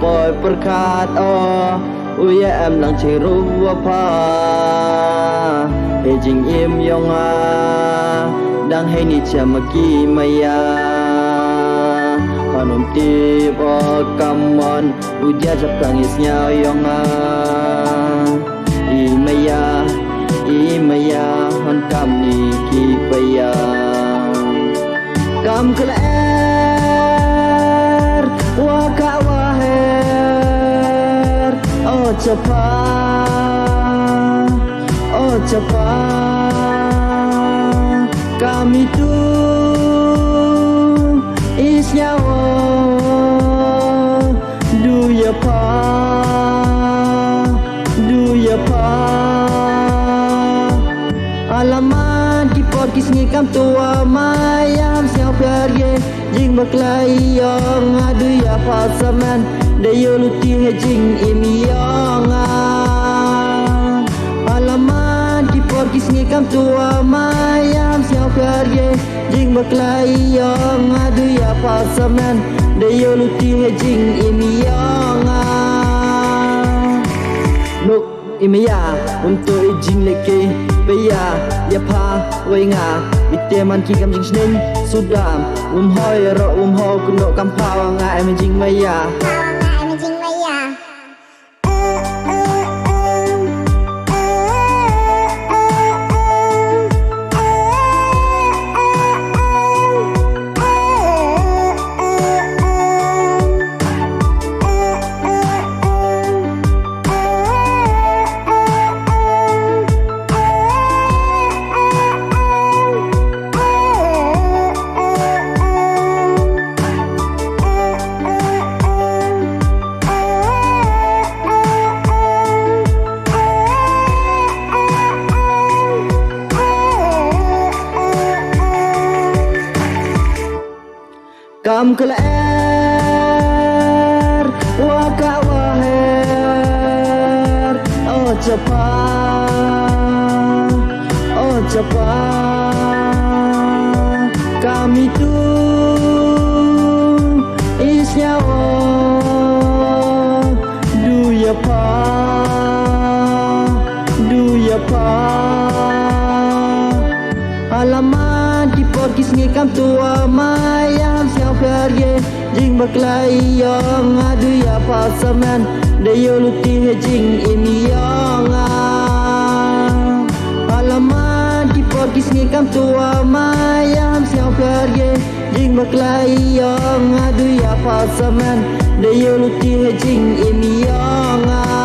ปล่อยประคาดอุ้ยแอมหลังเชรู้ว่าพาเฮจิงเอี่ยมยองดังให้นิชมากีมายาพนมตีบกำมันอุจาจับทางอิสยายองอีมายาฮันกำนีกีปยากำเคลร์วากะวาเฮรcepat kami tuh isnyawa du ya pa alamat di podcast ni kam tua mayam siao pergi jing baklai yang adu ya pasaman dayo luti jing imiyong alamat di podcast ni kam tua mayam siao pergi jing baklai yang adu ya pasaman dayo luti jing imiyong nuk imia untuk ijing leke beya ya pa wenga iteman ki kam jing snen sudam hoi ro ho kuno kam phaw nga em jing maya Kam keler waka waher cepat kami tuh isnyawa du ya pa alamat di podcast ni kam tua mayam siao pergi jing baklai yang adu ya pasaman dayo luti jing imiyong alamat di podcast ni kam tua mayam siao pergi jing baklai yang adu ya pasaman dayo luti jing imiyong